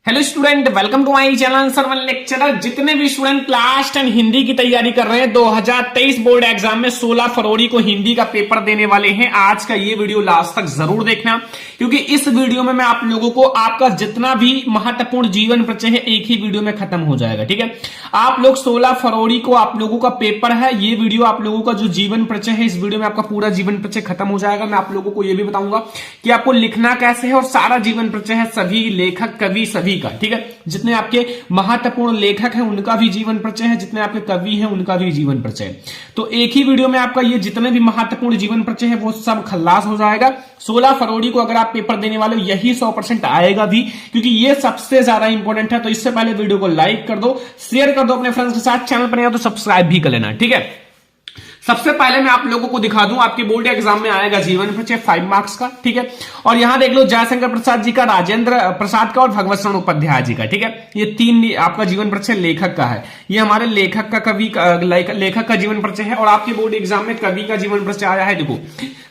Hello student, welcome to my channel Sarvan lecturer. जितने भी student class 10 Hindi की तैयारी कर रहे हैं 2023 बोर्ड एग्जाम में 16 फरवरी को हिंदी का पेपर देने वाले हैं, आज का ये वीडियो लास्ट तक जरूर देखना, क्योंकि इस वीडियो में मैं आप लोगों को आपका जितना भी महत्वपूर्ण जीवन परिचय है एक ही वीडियो में खत्म हो जाएगा। ठीक है, आप लोग 16 फरवरी को आप लोगों का पेपर है, ये वीडियो आप लोगों का जो जीवन परिचय है इस वीडियो में आपका पूरा जीवन परिचय खत्म हो जाएगा। मैं आप लोगों को यह भी बताऊंगा कि आपको लिखना कैसे है और सारा जीवन परिचय है सभी लेखक कवि सभी का। ठीक है, जितने आपके महत्वपूर्ण लेखक हैं उनका भी जीवन परिचय है, जितने आपके कवि हैं उनका भी जीवन परिचय है। तो एक ही वीडियो में आपका ये जितने भी महत्वपूर्ण जीवन परिचय है वो सब खल्लास हो जाएगा। 16 फरवरी को अगर आप पेपर देने वाले हो यही 100% आएगा भी, क्योंकि ये सबसे ज्यादा इंपॉर्टेंट है। तो इससे पहले वीडियो को लाइक कर दो, शेयर कर दो अपने फ्रेंड्स के साथ, चैनल पर नहीं हो तो सब्सक्राइब भी कर लेना। ठीक है, सबसे पहले मैं आप लोगों को दिखा दूं, आपके बोर्ड एग्जाम में आएगा जीवन परिचय 5 मार्क्स का। ठीक है, और यहां देख लो जयशंकर प्रसाद जी का, राजेंद्र प्रसाद का और भगवत शरण उपाध्याय जी का। ठीक है, ये तीन आपका जीवन परिचय लेखक का है। ये हमारे लेखक का कवि लेखक का जीवन परिचय है। और आपके बोर्ड एग्जाम में कवि का जीवन परिचय आया है। देखो,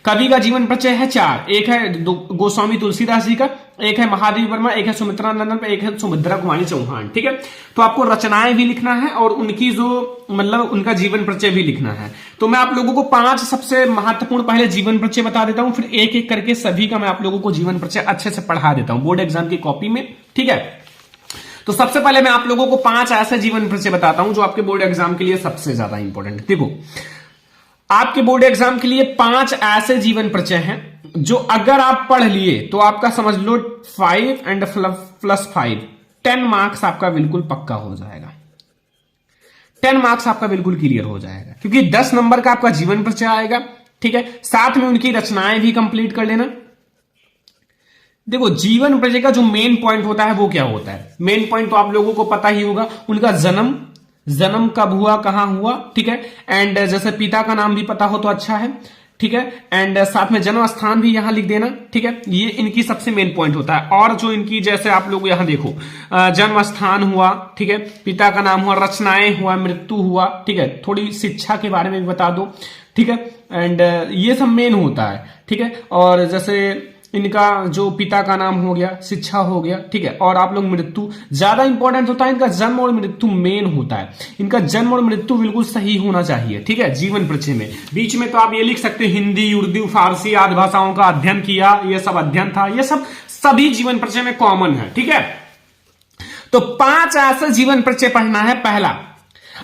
कवि का जीवन परिचय है 4, एक है गोस्वामी तुलसीदास जी का, एक है महादेवी वर्मा, एक है सुमित्रा नंदन, एक है सुमित्रा कुमारी चौहान। ठीक है, तो आपको रचनाएं भी लिखना है और उनकी जो मतलब उनका जीवन परिचय भी लिखना है। तो मैं आप लोगों को 5 सबसे महत्वपूर्ण पहले जीवन परिचय बता देता हूं, फिर एक एक करके सभी का मैं आप लोगों को जीवन परिचय अच्छे से पढ़ा देता हूं बोर्ड एग्जाम की कॉपी में। ठीक है, तो सबसे पहले मैं आप लोगों को 5 ऐसे जीवन परिचय बताता हूं जो आपके बोर्ड एग्जाम के लिए सबसे ज्यादा इंपॉर्टेंट है। देखो, आपके बोर्ड एग्जाम के लिए 5 ऐसे जीवन परिचय हैं जो अगर आप पढ़ लिए तो आपका समझ लो 5 एंड प्लस 5 10 मार्क्स आपका बिल्कुल पक्का हो जाएगा। 10 मार्क्स आपका बिल्कुल क्लियर हो जाएगा, क्योंकि 10 नंबर का आपका जीवन परिचय आएगा। ठीक है, साथ में उनकी रचनाएं भी कंप्लीट कर लेना। देखो, जीवन परिचय का जो मेन पॉइंट होता है वो क्या होता है? मेन पॉइंट तो आप लोगों को पता ही होगा, उनका जन्म कब हुआ, कहां हुआ। ठीक है, एंड जैसे पिता का नाम भी पता हो तो अच्छा है। ठीक है, एंड साथ में जन्म स्थान भी यहां लिख देना। ठीक है, ये इनकी सबसे मेन पॉइंट होता है। और जो इनकी जैसे आप लोग यहां देखो, जन्म स्थान हुआ, ठीक है, पिता का नाम हुआ, रचनाएं हुआ, मृत्यु हुआ। ठीक है, थोड़ी शिक्षा के बारे में भी बता दो। ठीक है, एंड ये सब मेन होता है। ठीक है, और जैसे इनका जो पिता का नाम हो गया, शिक्षा हो गया। ठीक है, और आप लोग मृत्यु ज्यादा इंपॉर्टेंट होता है, इनका जन्म और मृत्यु मेन होता है। इनका जन्म और मृत्यु बिल्कुल सही होना चाहिए। ठीक है, जीवन परिचय में बीच में तो आप ये लिख सकते हैं हिंदी, उर्दू, फारसी आदि भाषाओं का अध्ययन किया, ये सब अध्ययन था, ये सब सभी जीवन परिचय में कॉमन है। ठीक है, तो 5 ऐसा जीवन परिचय पढ़ना है। पहला,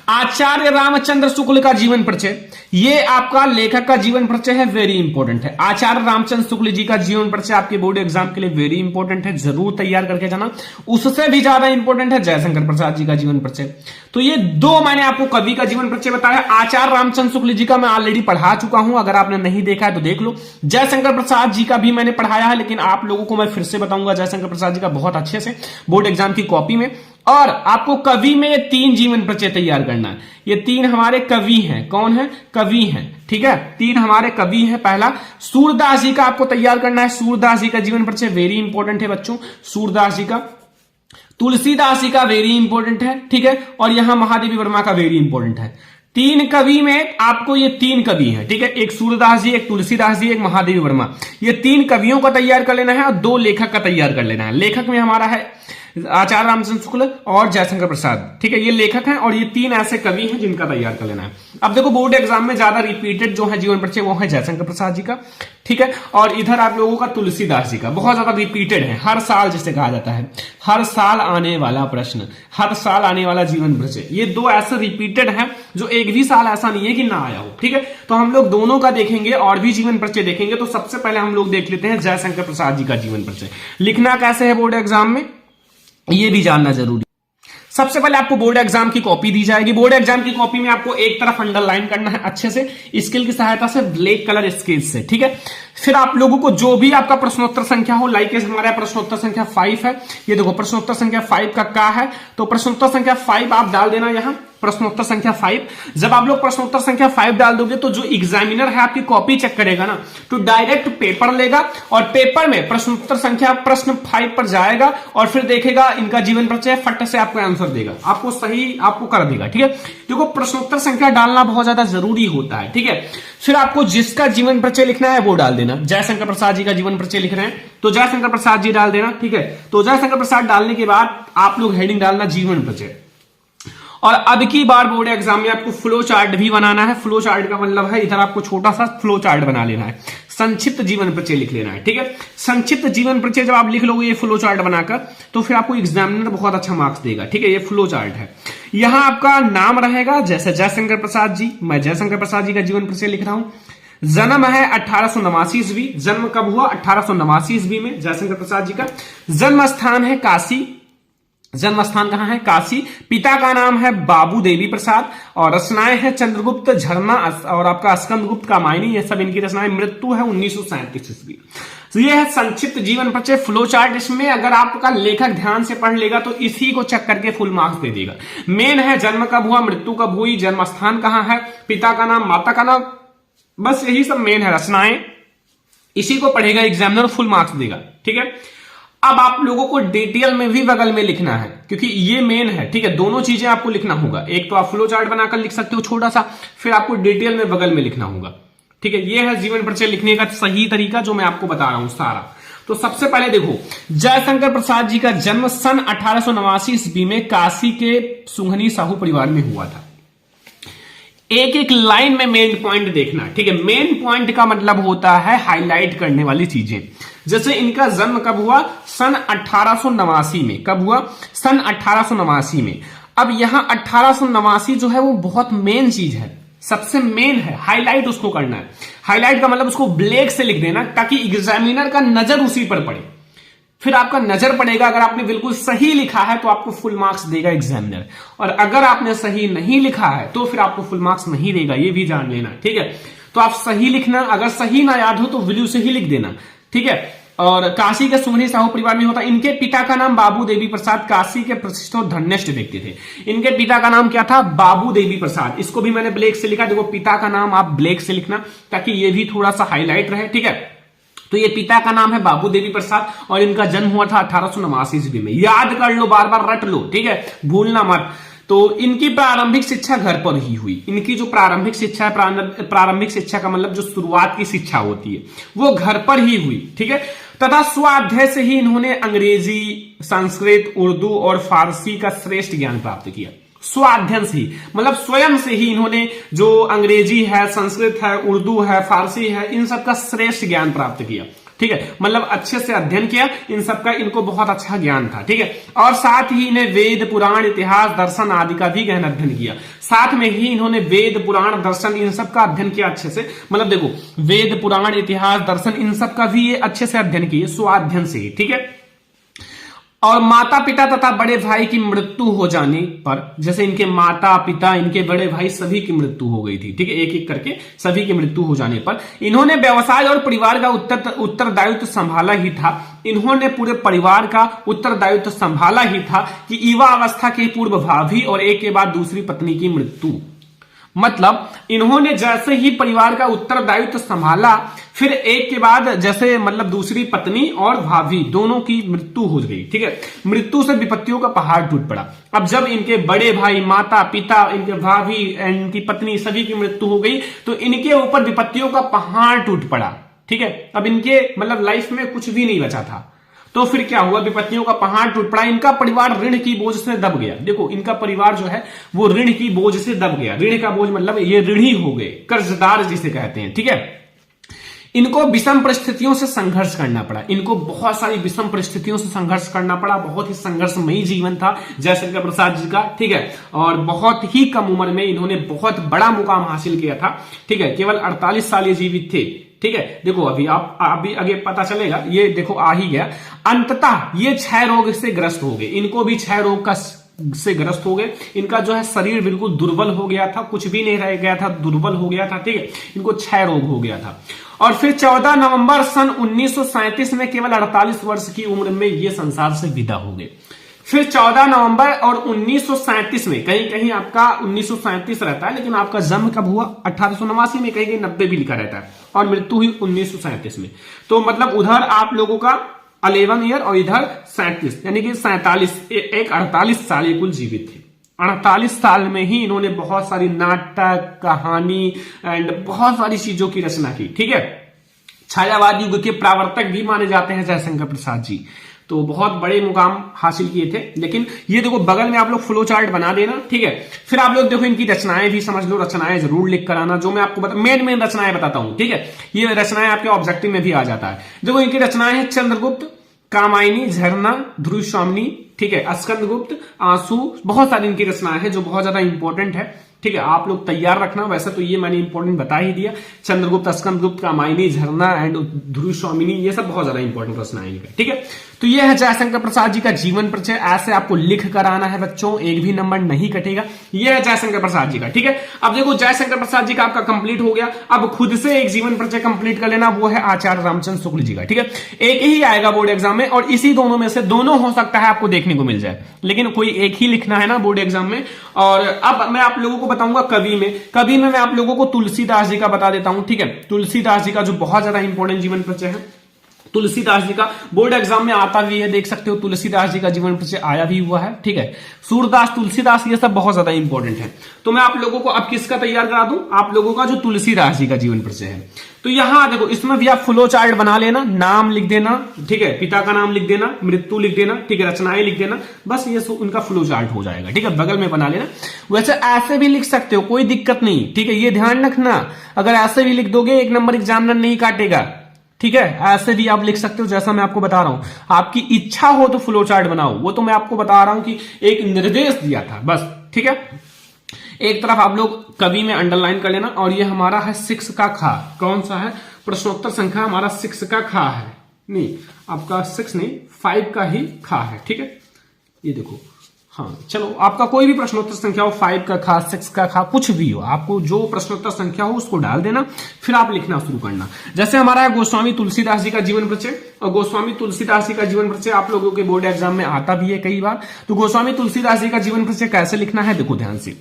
आचार्य रामचंद्र शुक्ल का जीवन परिचय, ये आपका लेखक का जीवन परिचय है, वेरी इंपॉर्टेंट है। आचार्य रामचंद्र शुक्ल जी का जीवन परिचय आपके बोर्ड एग्जाम के लिए वेरी इंपॉर्टेंट है, जरूर तैयार करके जाना। उससे भी ज्यादा इंपॉर्टेंट है जयशंकर प्रसाद जी का जीवन परिचय। तो ये 2 मैंने आपको कवि का जीवन परिचय बताया। आचार्य रामचंद्र शुक्ल जी का मैं ऑलरेडी पढ़ा चुका हूं, अगर आपने नहीं देखा है तो देख लो। जयशंकर प्रसाद जी का भी मैंने पढ़ाया है, लेकिन आप लोगों को मैं फिर से बताऊंगा जयशंकर प्रसाद जी का बहुत अच्छे से बोर्ड एग्जाम की कॉपी में। और आपको कवि में ये 3 जीवन परिचय तैयार करना है। ये 3 हमारे कवि हैं। कौन है? कवि हैं। ठीक है, 3 हमारे कवि हैं। पहला, सूरदास जी का आपको तैयार करना है। सूरदास जी का जीवन परिचय वेरी इंपॉर्टेंट है बच्चों, सूरदास जी का। तुलसीदास जी का वेरी इंपॉर्टेंट है। ठीक है, और यहां महादेवी वर्मा का वेरी इंपॉर्टेंट है। 3 कवि में आपको ये 3 कवि हैं। ठीक है, एक सूरदास जी, एक तुलसीदास जी, एक महादेवी वर्मा। ये 3 कवियों का तैयार कर लेना है और 2 लेखक का तैयार कर लेना है। लेखक में हमारा है आचार्य रामचंद्र शुक्ल और जयशंकर प्रसाद। ठीक है, ये लेखक हैं और ये 3 ऐसे कवि हैं जिनका तैयार कर लेना है। अब देखो, बोर्ड एग्जाम में ज्यादा रिपीटेड जो है जीवन परिचय वो है जयशंकर प्रसाद जी का। ठीक है, और इधर आप लोगों का तुलसीदास जी का बहुत ज्यादा रिपीटेड है, हर साल जिसे कहा जाता है, हर साल आने वाला प्रश्न, हर साल आने वाला जीवन परिचय। ये 2 ऐसे रिपीटेड है जो एक भी साल ऐसा नहीं है कि ना आया हो। ठीक है, तो हम लोग दोनों का देखेंगे और भी जीवन परिचय देखेंगे। तो सबसे पहले हम लोग देख लेते हैं जयशंकर प्रसाद जी का जीवन परिचय। लिखना कैसे है बोर्ड एग्जाम में ये भी जानना जरूरी। सबसे पहले आपको बोर्ड एग्जाम की कॉपी दी जाएगी। बोर्ड एग्जाम की कॉपी में आपको एक तरफ अंडरलाइन करना है अच्छे से स्केल की सहायता से, ब्लैक कलर स्केल से। ठीक है, फिर आप लोगों को जो भी आपका प्रश्नोत्तर संख्या हो, लाइक हमारा प्रश्नोत्तर संख्या 5 है। ये देखो, प्रश्नोत्तर संख्या 5 का है, तो प्रश्नोत्तर संख्या 5 आप डाल देना यहां। प्रश्नोत्तर संख्या 5। जब आप लोग प्रश्नोत्तर संख्या 5 डाल दोगे तो जो एग्जामिनर है आपकी कॉपी चेक करेगा ना, तो डायरेक्ट पेपर लेगा और पेपर में प्रश्नोत्तर संख्या प्रश्न 5 पर जाएगा और फिर देखेगा इनका जीवन परिचय, फट से आपको आंसर देगा, आपको सही आपको कर देगा। ठीक है, देखो प्रश्नोत्तर संख्या डालना बहुत ज्यादा जरूरी होता है। ठीक है, फिर आपको जिसका जीवन परिचय लिखना है वो डाल देना। जयशंकर प्रसाद जी का जीवन परिचय लिख रहे हैं तो जयशंकर प्रसाद जी डाल देना। ठीक है, तो जयशंकर प्रसाद डालने के बाद आप लोग हेडिंग डालना जीवन परिचय। और अब की बार बोर्ड एग्जाम में आपको फ्लो चार्ट भी बनाना है। फ्लो चार्ट का मतलब है इधर आपको छोटा सा फ्लो चार्ट बना लेना है, संक्षिप्त जीवन परिचय लिख लेना है। ठीक है, संक्षिप्त जीवन परिचय जब आप लिख लोगे ये फ्लो चार्ट बनाकर, तो फिर आपको एग्जामिनर बहुत अच्छा मार्क्स देगा। ठीक है, ये फ्लो चार्ट है। यहां आपका नाम रहेगा, जैसे जयशंकर प्रसाद जी, मैं जयशंकर प्रसाद जी का जीवन परिचय लिख रहा हूं। जन्म है 1889 ईस्वी। जन्म कब हुआ? 1889 ईस्वी में जयशंकर प्रसाद जी का। जन्म स्थान है काशी। जन्म स्थान कहां है? काशी। पिता का नाम है बाबू देवी प्रसाद और रचनाएं हैं चंद्रगुप्त, झरना और आपका स्कंदगुप्त कामायनी, ये सब इनकी रचनाएं। मृत्यु है 1937 ईस्वी। तो ये है संक्षिप्त जीवन परिचय फ्लो चार्ट। इसमें अगर आपका लेखक ध्यान से पढ़ लेगा तो इसी को चेक करके फुल मार्क्स दे देगा। मेन है जन्म कब हुआ, मृत्यु कब हुई, जन्म स्थान कहां है, पिता का नाम, माता का नाम, बस यही सब मेन है। रचनाएं इसी को पढ़ेगा एग्जामिनर, फुल मार्क्स देगा। ठीक है, अब आप लोगों को डिटेल में भी बगल में लिखना है क्योंकि ये मेन है। ठीक है, दोनों चीजें आपको लिखना होगा। एक तो आप फ्लो चार्ट बनाकर लिख सकते हो छोटा सा, फिर आपको डिटेल में बगल में लिखना होगा। ठीक है, ये है जीवन परिचय लिखने का सही तरीका जो मैं आपको बता रहा हूं सारा। तो सबसे पहले देखो, जयशंकर प्रसाद जी का जन्म सन 1889 ईस्वी में काशी के सुंघनी साहू परिवार में हुआ था। एक एक लाइन में मेन पॉइंट देखना। ठीक है, मेन पॉइंट का मतलब होता है हाईलाइट करने वाली चीजें। जैसे इनका जन्म कब हुआ? सन 1889 में। कब हुआ? सन 1889 में। अब यहां 1889 जो है वो बहुत मेन चीज है, सबसे मेन है, हाईलाइट उसको करना है। हाईलाइट का मतलब उसको ब्लैक से लिख देना ताकि एग्जामिनर का नजर उसी पर पड़े। फिर आपका नजर पड़ेगा, अगर आपने बिल्कुल सही लिखा है तो आपको फुल मार्क्स देगा एग्जामिनर, और अगर आपने सही नहीं लिखा है तो फिर आपको फुल मार्क्स नहीं देगा, ये भी जान लेना। ठीक है, तो आप सही लिखना, अगर सही ना याद हो तो विल्यू से ही लिख देना। ठीक है, और काशी के सुंघनी साहू परिवार में होता। इनके पिता का नाम बाबू देवी प्रसाद काशी के प्रतिष्ठित और धन्यष्ट व्यक्ति थे। इनके पिता का नाम क्या था? बाबू देवी प्रसाद। इसको भी मैंने ब्लैक से लिखा, देखो पिता का नाम आप ब्लैक से लिखना ताकि ये भी थोड़ा सा हाईलाइट रहे। ठीक है, तो ये पिता का नाम है बाबू देवी प्रसाद और इनका जन्म हुआ था 1889 ईस्वी में। याद कर लो, बार बार रट लो। ठीक है, भूलना मत। तो इनकी प्रारंभिक शिक्षा घर पर ही हुई। इनकी जो प्रारंभिक शिक्षा है, प्रारंभिक शिक्षा का मतलब जो शुरुआत की शिक्षा होती है वो घर पर ही हुई। ठीक है, तथा स्वाध्याय से ही इन्होंने अंग्रेजी, संस्कृत, उर्दू और फारसी का श्रेष्ठ ज्ञान प्राप्त किया। स्वाध्ययन से ही मतलब स्वयं से ही इन्होंने जो अंग्रेजी है, संस्कृत है, उर्दू है, फारसी है, इन सब का श्रेष्ठ ज्ञान प्राप्त किया। ठीक है, मतलब अच्छे से अध्ययन किया, इन सब का इनको बहुत अच्छा ज्ञान था। ठीक है, और साथ ही इन्हें वेद, पुराण, इतिहास, दर्शन आदि का भी गहन अध्ययन किया। साथ में ही इन्होंने वेद, पुराण, दर्शन इन सब का अध्ययन किया अच्छे से। मतलब देखो, वेद, पुराण, इतिहास, दर्शन इन सब का भी ये अच्छे से अध्ययन किए, स्वाध्ययन से ही। ठीक है, और माता पिता तथा बड़े भाई की मृत्यु हो जाने पर, जैसे इनके माता पिता, इनके बड़े भाई सभी की मृत्यु हो गई थी। ठीक है, एक एक करके सभी की मृत्यु हो जाने पर इन्होंने व्यवसाय और परिवार का उत्तरदायित्व संभाला ही था। इन्होंने पूरे परिवार का उत्तरदायित्व संभाला ही था कि युवा अवस्था के पूर्व भाभी और एक के बाद दूसरी पत्नी की मृत्यु। मतलब इन्होंने जैसे ही परिवार का उत्तरदायित्व संभाला, फिर एक के बाद जैसे मतलब दूसरी पत्नी और भाभी दोनों की मृत्यु हो गई। ठीक है, मृत्यु से विपत्तियों का पहाड़ टूट पड़ा। अब जब इनके बड़े भाई, माता पिता, इनके भाभी, इनकी पत्नी सभी की मृत्यु हो गई तो इनके ऊपर विपत्तियों का पहाड़ टूट पड़ा। ठीक है, अब इनके मतलब लाइफ में कुछ भी नहीं बचा था। तो फिर क्या हुआ? विपत्तियों का पहाड़ टूट पड़ा। इनका परिवार ऋण की बोझ से दब गया। देखो, इनका परिवार जो है वो ऋण की बोझ से दब गया। ऋण का बोझ मतलब ये ऋणी हो गए, कर्जदार जिसे कहते हैं। ठीक है, इनको विषम परिस्थितियों से संघर्ष करना पड़ा। इनको बहुत सारी विषम परिस्थितियों से संघर्ष करना पड़ा। बहुत ही संघर्षमयी जीवन था जयशंकर प्रसाद जी का। ठीक है, और बहुत ही कम उम्र में इन्होंने बहुत बड़ा मुकाम हासिल किया था। ठीक है, केवल 48 साल ये जीवित थे। ठीक है, देखो अभी आगे पता चलेगा। ये देखो आ ही गया। अंततः ये क्षय रोग से ग्रस्त हो गए। इनको भी क्षय रोग का से ग्रस्त हो गए। इनका जो है शरीर बिल्कुल दुर्बल हो गया था, कुछ भी नहीं रह गया था, दुर्बल हो गया था। ठीक है, इनको क्षय रोग हो गया था। और फिर 14 नवंबर सन 1937 में केवल 48 वर्ष की उम्र में ये संसार से विदा हो गए। फिर 14 नवंबर और 1937 में, कहीं कहीं आपका 1937 रहता है, लेकिन आपका जन्म कब हुआ 1889 में, कहीं कहीं 90 भी लिखा रहता है, और मृत्यु हुई 1937 में। तो मतलब उधर आप लोगों का 11 ईयर और इधर 37, यानी कि 47, एक 48 साल ये कुल जीवित थे। 48 साल में ही इन्होंने बहुत सारी नाटक, कहानी एंड बहुत सारी चीजों की रचना की। ठीक है, छायावाद युग के प्रवर्तक भी माने जाते हैं जयशंकर प्रसाद जी, तो बहुत बड़े मुकाम हासिल किए थे। लेकिन ये देखो बगल में आप लोग फ्लो चार्ट बना देना। ठीक है, फिर आप लोग देखो इनकी रचनाएं भी समझ लो, रचनाएं जरूर लिख कर आना, जो मैं आपको मेन रचनाएं बताता हूं। ठीक है, ये रचनाएं आपके ऑब्जेक्टिव में भी आ जाता है। देखो इनकी रचनाएं हैं चंद्रगुप्त, कामायनी, झरना, ध्रुव स्वामिनी, ठीक है, स्कंदगुप्त, आंसू, बहुत सारी इनकी रचनाएं हैं जो बहुत ज्यादा इंपॉर्टेंट है। ठीक है, आप लोग तैयार रखना। वैसे तो ये मैंने इंपॉर्टेंट बता ही दिया, चंद्रगुप्त, स्कंदगुप्त, कामायनी, झरना एंड ध्रुव स्वामिनी, ये सब बहुत ज्यादा इंपॉर्टेंट रचनाएं हैं। ठीक है, तो ये है जयशंकर प्रसाद जी का जीवन परिचय। ऐसे आपको लिख कर आना है बच्चों, एक भी नंबर नहीं कटेगा। ये है जयशंकर प्रसाद जी का। ठीक है, अब देखो जयशंकर प्रसाद जी का आपका कंप्लीट हो गया। अब खुद से एक जीवन परिचय कंप्लीट कर लेना, वो है आचार्य रामचंद्र शुक्ल जी का। ठीक है, एक ही आएगा बोर्ड एग्जाम में, और इसी दोनों में से दोनों हो सकता है आपको देखने को मिल जाए, लेकिन कोई एक ही लिखना है ना बोर्ड एग्जाम में। और अब मैं आप लोगों को बताऊंगा कवि में मैं आप लोगों को तुलसीदास जी का बता देता हूं। ठीक है, तुलसीदास जी का जो बहुत ज्यादा इंपॉर्टेंट जीवन परिचय है, तुलसीदास जी का बोर्ड एग्जाम में आता भी है, देख सकते हो तुलसीदास जी का जीवन परिचय आया भी हुआ है। ठीक है, सूरदास, तुलसीदास, ये सब बहुत ज्यादा इंपॉर्टेंट है। तो मैं आप लोगों को अब किसका तैयार करा दूं, आप लोगों का जो तुलसीदास जी का जीवन परिचय है। तो यहां देखो इसमें भी आप फ्लो चार्ट बना लेना, नाम लिख देना, ठीक है, पिता का नाम लिख देना, मृत्यु लिख देना, ठीक है, रचनाएं लिख देना, बस ये उनका फ्लो चार्ट हो जाएगा। ठीक है, बगल में बना लेना। वैसे ऐसे भी लिख सकते हो, कोई दिक्कत नहीं। ठीक है, ये ध्यान रखना, अगर ऐसे भी लिख दोगे एक नंबर एग्जामिनर नहीं काटेगा। ठीक है, ऐसे भी आप लिख सकते हो, जैसा मैं आपको बता रहा हूं। आपकी इच्छा हो तो फ्लो चार्ट बनाओ, वो तो मैं आपको बता रहा हूं कि एक निर्देश दिया था बस। ठीक है, एक तरफ आप लोग कवि में अंडरलाइन कर लेना। और ये हमारा है 6 का खा, कौन सा है, प्रश्नोत्तर संख्या हमारा 6 का खा है, नहीं आपका 6 नहीं 5 का ही खा है। ठीक है, ये देखो, हाँ चलो, आपका कोई भी प्रश्नोत्तर संख्या हो, 5 का खा, 6 का खा, कुछ भी हो, आपको जो प्रश्नोत्तर संख्या हो उसको डाल देना, फिर आप लिखना शुरू करना। जैसे हमारा है गोस्वामी तुलसीदास जी का जीवन परिचय, और गोस्वामी तुलसीदास जी का जीवन परिचय आप लोगों के बोर्ड एग्जाम में आता भी है कई बार। तो गोस्वामी तुलसीदास जी का जीवन परिचय कैसे लिखना है, देखो ध्यान से।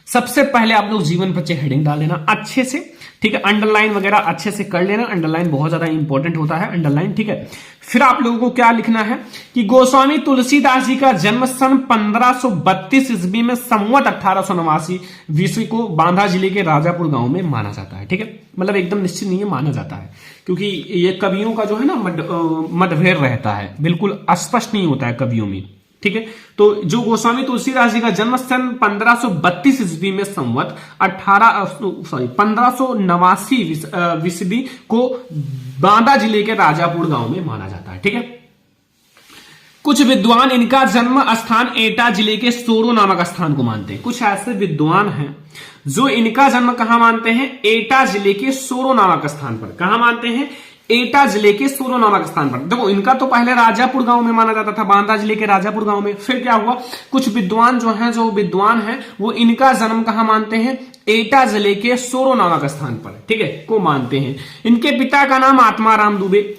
सबसे पहले आप लोग जीवन परिचय हेडिंग डाल लेना अच्छे से। ठीक है, अंडरलाइन वगैरह अच्छे से कर लेना, अंडरलाइन बहुत ज्यादा इंपॉर्टेंट होता है, अंडरलाइन। ठीक है, फिर आप लोगों को क्या लिखना है कि गोस्वामी तुलसीदास जी का जन्म सन 1532 ईस्वी में संवत 1889 ईस्वी को बांदा जिले के राजापुर गांव में माना जाता है। ठीक है, मतलब एकदम निश्चित नहीं है, माना जाता है, क्योंकि ये कवियों का जो है ना मतभेद रहता है, बिल्कुल स्पष्ट नहीं होता है कवियों में। ठीक है, तो जो गोस्वामी तुलसीदास जी का जन्म सन 1532 ईस्वी में संवत 1589 ईस्वी को बांदा जिले के राजापुर गांव में माना जाता है। ठीक है, कुछ विद्वान इनका जन्म स्थान एटा जिले के सोरो नामक स्थान को मानते हैं। कुछ ऐसे विद्वान हैं जो इनका जन्म कहां मानते हैं, एटा जिले के सोरो नामक स्थान पर। कहां मानते हैं, एटा जिले के सोरो नामक स्थान पर। देखो इनका तो पहले राजापुर गांव में माना जाता था, बांदा जिले के राजापुर गांव में। फिर क्या हुआ, कुछ विद्वान जो विद्वान हैं वो इनका जन्म कहां मानते हैं, एटा जिले के सोरो नामक स्थान पर, ठीक है, को मानते हैं। इनके पिता का नाम आत्माराम दुबे,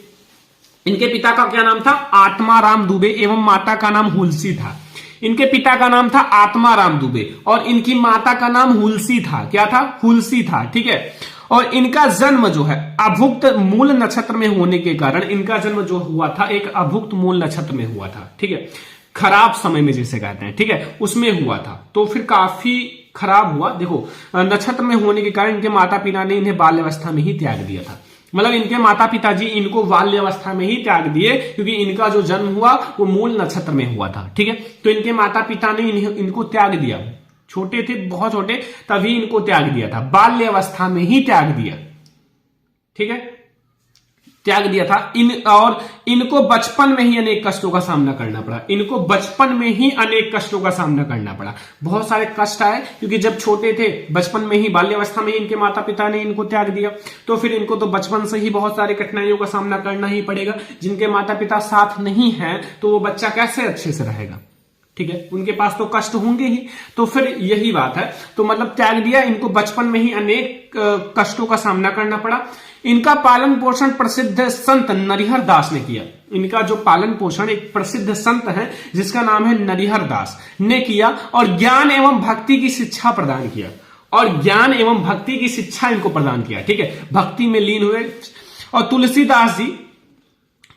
इनके पिता का क्या नाम था, आत्माराम दुबे, एवं माता का नाम हुलसी था। इनके पिता का नाम था आत्माराम दुबे और इनकी माता का नाम हुलसी था। क्या था, हुलसी था। ठीक है, और इनका जन्म जो है अभुक्त मूल नक्षत्र में होने के कारण, इनका जन्म जो हुआ था एक अभुक्त मूल नक्षत्र में हुआ था। ठीक है, खराब समय में जिसे कहते हैं, ठीक है, उसमें हुआ था, तो फिर काफी खराब हुआ। देखो नक्षत्र में होने के कारण इनके माता पिता ने इन्हें बाल्यावस्था में ही त्याग दिया था। मतलब इनके माता पिताजी इनको बाल्यावस्था में ही त्याग दिए, क्योंकि इनका जो जन्म हुआ वो मूल नक्षत्र में हुआ था। ठीक है, तो इनके माता पिता ने इनको त्याग दिया, छोटे थे, बहुत छोटे, तभी इनको त्याग दिया था, बाल्यावस्था में ही त्याग दिया। ठीक है, त्याग दिया था और इनको बचपन में ही अनेक कष्टों का सामना करना पड़ा। इनको बचपन में ही अनेक कष्टों का सामना करना पड़ा, बहुत सारे कष्ट आए, क्योंकि जब छोटे थे, बचपन में ही, बाल्यावस्था में ही इनके माता पिता ने इनको त्याग दिया, तो फिर इनको तो बचपन से ही बहुत सारी कठिनाइयों का सामना करना ही पड़ेगा। जिनके माता पिता साथ नहीं है तो वो बच्चा कैसे अच्छे से रहेगा। ठीक है, उनके पास तो कष्ट होंगे ही, तो फिर यही बात है। तो मतलब त्याग दिया, इनको बचपन में ही अनेक कष्टों का सामना करना पड़ा। इनका पालन पोषण प्रसिद्ध संत नरिहर दास ने किया। इनका जो पालन पोषण एक प्रसिद्ध संत है जिसका नाम है नरिहर दास ने किया, और ज्ञान एवं भक्ति की शिक्षा प्रदान किया, और ज्ञान एवं भक्ति की शिक्षा इनको प्रदान किया। ठीक है, भक्ति में लीन हुए। और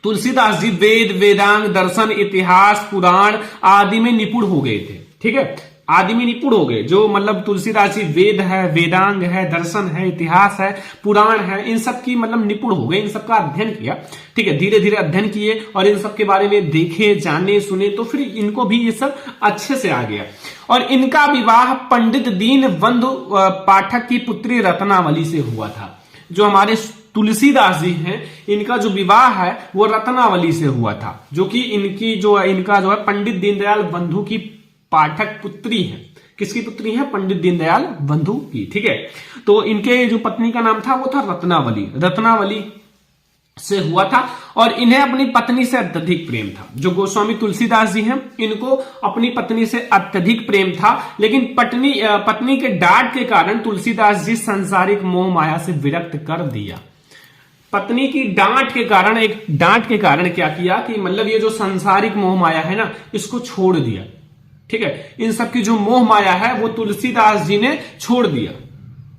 तुलसीदास जी वेद, वेदांग, दर्शन, इतिहास, पुराण आदि में निपुण हो गए थे। ठीक है, आदि में निपुण हो गए। जो मतलब तुलसीदास जी वेद है, वेदांग है, दर्शन है, इतिहास है, पुराण है, इन सब की मतलब निपुण हो गए, इन सब का अध्ययन किया। ठीक है, धीरे धीरे अध्ययन किए और इन सब के बारे में देखे, जाने, सुने, तो फिर इनको भी ये सब अच्छे से आ गया। और इनका विवाह पंडित दीनबंधु पाठक की पुत्री रत्नावली से हुआ था। जो हमारे तुलसीदास जी हैं, इनका जो विवाह है वो रत्नावली से हुआ था, जो कि इनका जो है पंडित दीनदयाल बंधु की पाठक पुत्री है। किसकी पुत्री है? पंडित दीनदयाल बंधु की। ठीक है, तो इनके जो पत्नी का नाम था वो था रत्नावली से हुआ था। और इन्हें अपनी पत्नी से अत्यधिक प्रेम था। जो गोस्वामी तुलसीदास जी हैं, इनको अपनी पत्नी से अत्यधिक प्रेम था, लेकिन पत्नी के डांट के कारण तुलसीदास जी सांसारिक मोह माया से विरक्त कर दिया। पत्नी की डांट के कारण क्या किया कि मतलब ये जो सांसारिक मोह माया है ना, इसको छोड़ दिया। ठीक है, इन सब की जो मोह माया है वो तुलसीदास जी ने छोड़ दिया।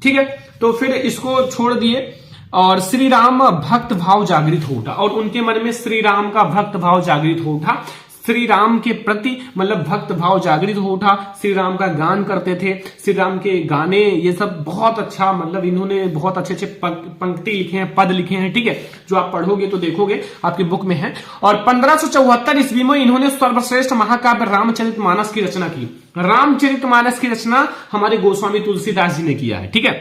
ठीक है, तो फिर इसको छोड़ दिए और श्री राम भक्त भाव जागृत हो उठा, और उनके मन में श्री राम का भक्त भाव जागृत हो उठा। श्री राम के प्रति मतलब भक्त भाव जागृत हो उठा। श्री राम का गान करते थे, श्री राम के गाने, ये सब बहुत अच्छा, मतलब इन्होंने बहुत अच्छे अच्छे पंक्ति लिखे हैं, पद लिखे हैं। ठीक है, जो आप पढ़ोगे तो देखोगे, आपकी बुक में है। और 1574 ईस्वी में इन्होंने सर्वश्रेष्ठ महाकाव्य रामचरितमानस की रचना की। रामचरितमानस की रचना हमारे गोस्वामी तुलसीदास जी ने किया है। ठीक है,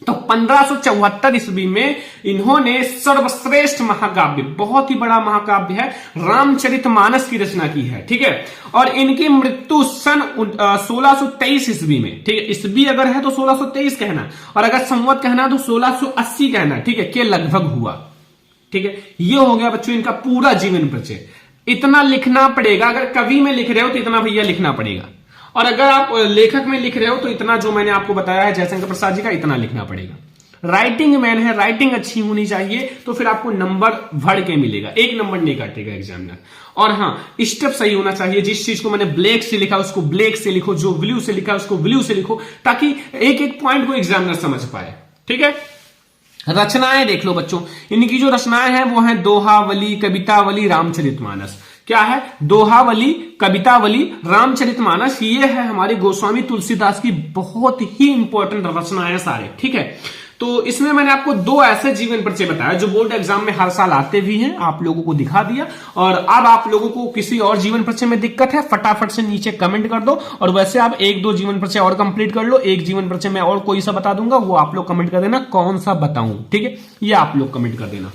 तो 1574 ईस्वी में इन्होंने सर्वश्रेष्ठ महाकाव्य, बहुत ही बड़ा महाकाव्य है, रामचरितमानस की रचना की है। ठीक है, और इनकी मृत्यु सन 1623 ईस्वी में। ठीक है, ईस्वी अगर है तो 1623 कहना, और अगर संवत कहना तो 1680 कहना। ठीक है, के लगभग हुआ। ठीक है, ये हो गया बच्चों इनका पूरा जीवन परिचय। इतना लिखना पड़ेगा, अगर कवि में लिख रहे हो तो इतना भैया लिखना पड़ेगा, और अगर आप लेखक में लिख रहे हो तो इतना जो मैंने आपको बताया है जयशंकर प्रसाद जी का, इतना लिखना पड़ेगा। राइटिंग मैन है, राइटिंग अच्छी होनी चाहिए, तो फिर आपको नंबर बढ़ के मिलेगा, 1 नंबर नहीं काटेगा एग्जामिनर। और हाँ, स्टेप सही होना चाहिए। जिस चीज को मैंने ब्लैक से लिखा उसको ब्लैक से लिखो, जो ब्लू से लिखा उसको ब्लू से लिखो, ताकि एक एक पॉइंट को एग्जामिनर समझ पाए। ठीक है, रचनाएं देख लो बच्चों, इनकी जो रचनाएं हैं वो है दोहावली, कवितावली, रामचरितमानस। क्या है? दोहावली, कवितावली, रामचरितमानस। ये है हमारे गोस्वामी तुलसीदास की बहुत ही इंपॉर्टेंट रचनाएं सारे। ठीक है, तो इसमें मैंने आपको 2 ऐसे जीवन परिचय बताया जो बोर्ड एग्जाम में हर साल आते भी हैं, आप लोगों को दिखा दिया। और अब आप लोगों को किसी और जीवन परिचय में दिक्कत है, फटाफट से नीचे कमेंट कर दो। और वैसे आप 1-2 जीवन परिचय और कंप्लीट कर लो। एक जीवन परिचय में और कोई सा बता दूंगा, वो आप लोग कमेंट कर देना कौन सा बताऊं। ठीक है, ये आप लोग कमेंट कर देना।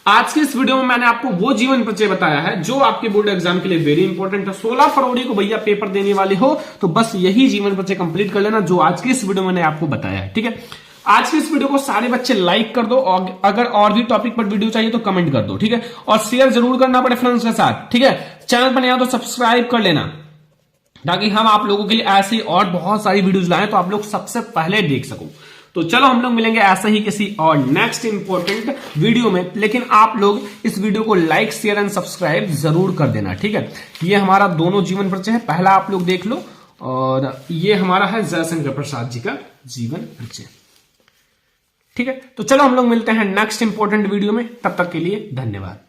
आज के इस वीडियो में मैंने आपको वो जीवन परिचय बताया है जो आपके बोर्ड एग्जाम के लिए वेरी इंपॉर्टेंट है। 16 फरवरी को भैया पेपर देने वाले हो, तो बस यही जीवन परिचय कंप्लीट कर लेना जो आज की इस वीडियो में मैंने आपको बताया है। ठीक है, आज की इस वीडियो को सारे बच्चे लाइक कर दो, और अगर और भी टॉपिक पर वीडियो चाहिए तो कमेंट कर दो। ठीक है, और शेयर जरूर करना पड़े फ्रेंड्स के साथ। ठीक है, चैनल पर नया तो सब्सक्राइब कर लेना, ताकि हम आप लोगों के लिए ऐसी और बहुत सारी वीडियोज लाएं तो आप लोग सबसे पहले देख सको। तो चलो हम लोग मिलेंगे ऐसे ही किसी और नेक्स्ट इंपॉर्टेंट वीडियो में, लेकिन आप लोग इस वीडियो को लाइक, शेयर एंड सब्सक्राइब जरूर कर देना। ठीक है, ये हमारा दोनों जीवन परिचय है, पहला आप लोग देख लो, और ये हमारा है जयशंकर प्रसाद जी का जीवन परिचय। ठीक है, तो चलो हम लोग मिलते हैं नेक्स्ट इंपॉर्टेंट वीडियो में, तब तक के लिए धन्यवाद।